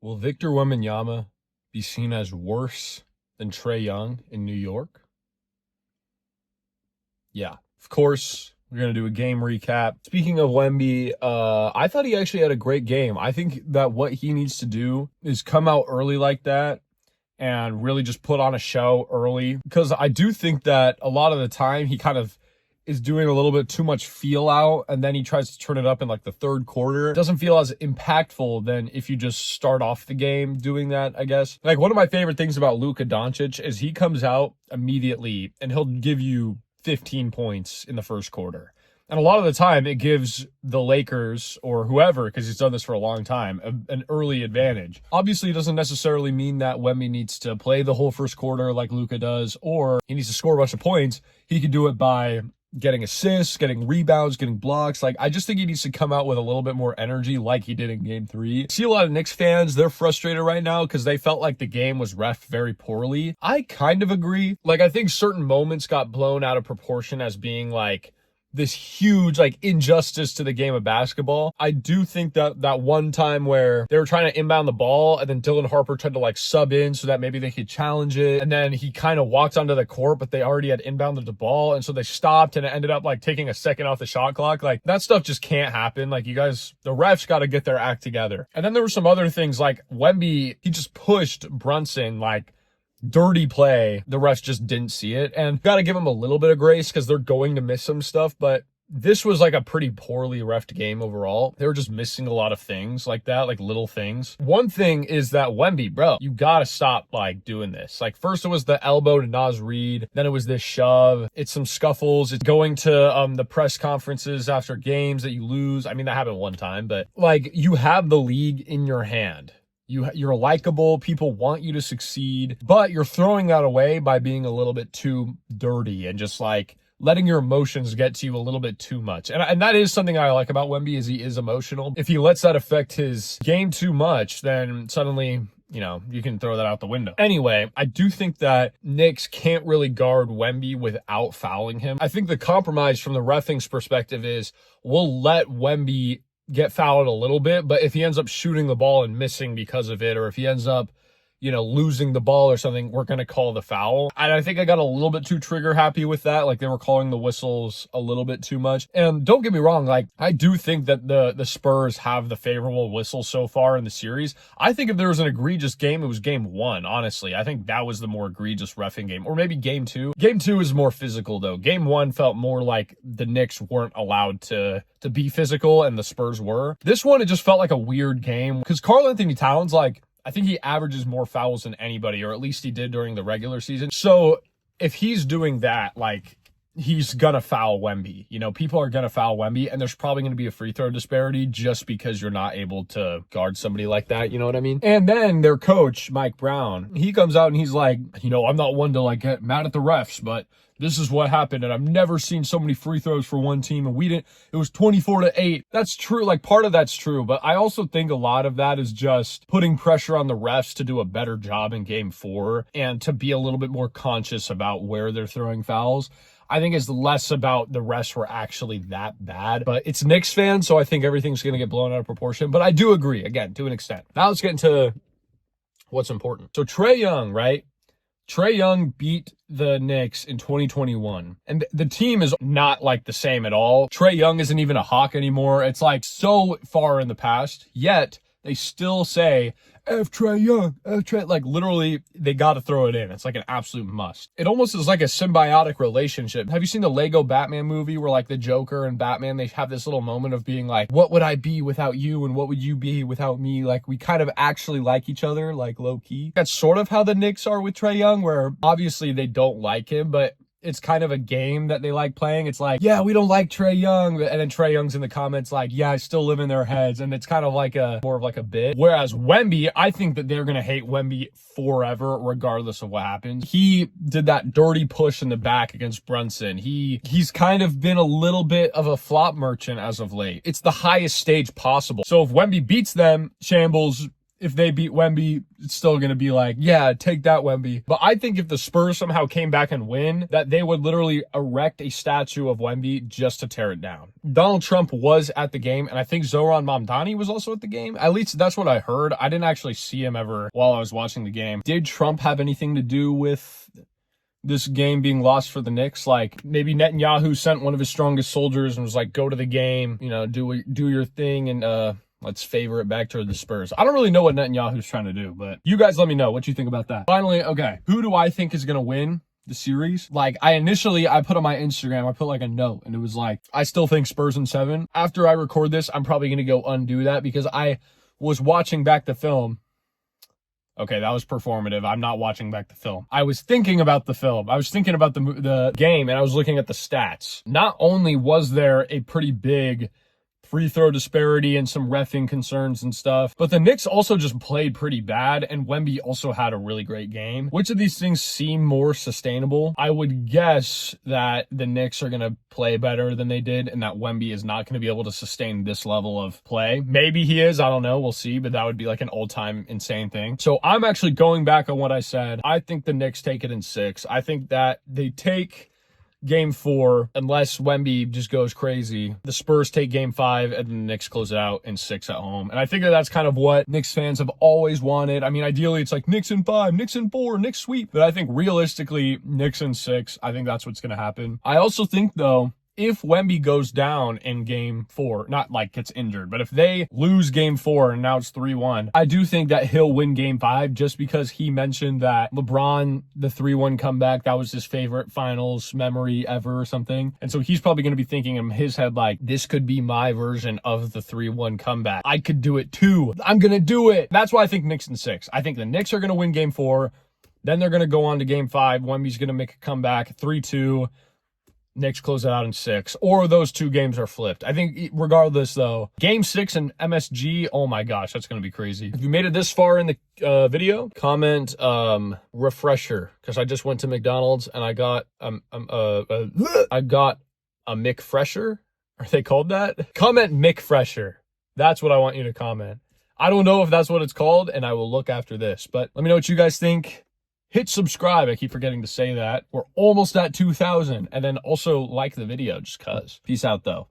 Will Victor Wembanyama be seen as worse than Trae Young in New York? Yeah, of course, we're going to do a game recap. Speaking of Wemby, I thought he actually had a great game. I think that what he needs to do is come out early like that and really just put on a show early, because I do think that a lot of the time he kind of is doing a little bit too much feel out, and then he tries to turn it up in like the third quarter. It doesn't feel as impactful than if you just start off the game doing that, I guess. Like, one of my favorite things about Luka Doncic is he comes out immediately and he'll give you 15 points in the first quarter. And a lot of the time it gives the Lakers or whoever, because he's done this for a long time, an early advantage. Obviously, it doesn't necessarily mean that Wemby needs to play the whole first quarter like Luka does, or he needs to score a bunch of points. He could do it by getting assists, getting rebounds, getting blocks. Like, I just think he needs to come out with a little bit more energy like he did in game 3. I see a lot of Knicks fans, they're frustrated right now because they felt like the game was reffed very poorly. I kind of agree. Like, I think certain moments got blown out of proportion as being like this huge like injustice to the game of basketball. I do think that one time where they were trying to inbound the ball and then Dylan Harper tried to like sub in so that maybe they could challenge it, and then he kind of walked onto the court but they already had inbounded the ball, and so they stopped and it ended up like taking a second off the shot clock. Like, that stuff just can't happen. Like, you guys, the refs got to get their act together. And then there were some other things like Wemby, he just pushed Brunson, like, dirty play. The refs just didn't see it, and got to give them a little bit of grace because they're going to miss some stuff. But this was like a pretty poorly refed game overall. They were just missing a lot of things like that, like little things. One thing is that Wemby, bro, you gotta stop like doing this. Like, first it was the elbow to Naz Reid, then it was this shove. It's some scuffles. It's going to the press conferences after games that you lose. I mean, that happened one time, but like, you have the league in your hand. You're likable. People want you to succeed, but you're throwing that away by being a little bit too dirty and just like letting your emotions get to you a little bit too much. And that is something I like about Wemby, is he is emotional. If he lets that affect his game too much, then suddenly, you know, you can throw that out the window. Anyway, I do think that Knicks can't really guard Wemby without fouling him. I think the compromise from the reffing's perspective is we'll let Wemby get fouled a little bit, but if he ends up shooting the ball and missing because of it, or if he ends up, you know, losing the ball or something, we're going to call the foul. And I think I got a little bit too trigger happy with that. Like, they were calling the whistles a little bit too much. And don't get me wrong, like, I do think that the Spurs have the favorable whistle so far in the series. I think if there was an egregious game, it was game 1, honestly. I think that was the more egregious reffing game. Or maybe game 2. Game 2 is more physical, though. Game 1 felt more like the Knicks weren't allowed to be physical and the Spurs were. This one, it just felt like a weird game because Karl Anthony Towns, like, I think he averages more fouls than anybody, or at least he did during the regular season. So if he's doing that, like, he's gonna foul Wemby. You know, people are gonna foul Wemby, and there's probably gonna be a free throw disparity just because you're not able to guard somebody like that. You know what I mean? And then their coach, Mike Brown, he comes out and he's like, you know, I'm not one to like get mad at the refs, but this is what happened, and I've never seen so many free throws for one team, and it was 24-8. That's true. Like, part of that's true, but I also think a lot of that is just putting pressure on the refs to do a better job in game 4 and to be a little bit more conscious about where they're throwing fouls. I think it's less about the refs were actually that bad, but it's Knicks fans, so I think everything's going to get blown out of proportion. But I do agree, again, to an extent. Now let's get into what's important. So Trae Young, right? Trae Young beat the Knicks in 2021, and the team is not like the same at all. Trae Young isn't even a Hawk anymore. It's like so far in the past, yet they still say, F Trae Young, F Trae. Like, literally, they got to throw it in. It's like an absolute must. It almost is like a symbiotic relationship. Have you seen the Lego Batman movie where like the Joker and Batman, they have this little moment of being like, what would I be without you? And what would you be without me? Like, we kind of actually like each other, like low key. That's sort of how the Knicks are with Trae Young, where obviously they don't like him, but it's kind of a game that they like playing. It's like, yeah, we don't like Trae Young. And then Trae Young's in the comments like, yeah, I still live in their heads. And it's kind of like more of like a bit. Whereas Wemby, I think that they're going to hate Wemby forever, regardless of what happens. He did that dirty push in the back against Brunson. He's kind of been a little bit of a flop merchant as of late. It's the highest stage possible. So if Wemby beats them, shambles, if they beat Wemby, it's still going to be like, yeah, take that, Wemby. But I think if the Spurs somehow came back and win, that they would literally erect a statue of Wemby just to tear it down. Donald Trump was at the game, and I think Zoran Mamdani was also at the game. At least that's what I heard. I didn't actually see him ever while I was watching the game. Did Trump have anything to do with this game being lost for the Knicks? Like, maybe Netanyahu sent one of his strongest soldiers and was like, go to the game, you know, do your thing, and let's favor it back to the Spurs. I don't really know what Netanyahu's trying to do, but you guys let me know what you think about that. Finally, okay, who do I think is going to win the series? Like, I put on my Instagram, I put like a note, and it was like, I still think Spurs in 7. After I record this, I'm probably going to go undo that because I was watching back the film. Okay, that was performative. I'm not watching back the film. I was thinking about the film. I was thinking about the game, and I was looking at the stats. Not only was there a pretty big free throw disparity and some reffing concerns and stuff, but the Knicks also just played pretty bad, and Wemby also had a really great game. Which of these things seem more sustainable? I would guess that the Knicks are going to play better than they did, and that Wemby is not going to be able to sustain this level of play. Maybe he is, I don't know, we'll see, but that would be like an all-time insane thing. So I'm actually going back on what I said. I think the Knicks take it in 6. I think that they take Game 4, unless Wemby just goes crazy. The Spurs take Game 5, and the Knicks close it out in 6 at home. And I think that that's kind of what Knicks fans have always wanted. I mean, ideally, it's like Knicks in 5, Knicks in 4, Knicks sweep. But I think realistically, Knicks in 6, I think that's what's going to happen. I also think, though, if Wemby goes down in Game 4, not like gets injured, but if they lose Game 4 and now it's 3-1, I do think that he'll win Game 5 just because he mentioned that LeBron, the 3-1 comeback, that was his favorite finals memory ever or something. And so he's probably going to be thinking in his head, like, this could be my version of the 3-1 comeback. I could do it too. I'm going to do it. That's why I think Knicks in 6. I think the Knicks are going to win Game 4. Then they're going to go on to Game 5. Wemby's going to make a comeback, 3-2. Knicks close it out in 6, or those 2 games are flipped. I think regardless, though, Game 6 and MSG, oh my gosh, that's going to be crazy. If you made it this far in the video, comment refresher, because I just went to McDonald's and I got a McFresher. Are they called that? Comment McFresher. That's what I want you to comment. I don't know if that's what it's called, and I will look after this, but let me know what you guys think. Hit subscribe. I keep forgetting to say that. We're almost at 2,000. And then also like the video just cuz. Peace out, though.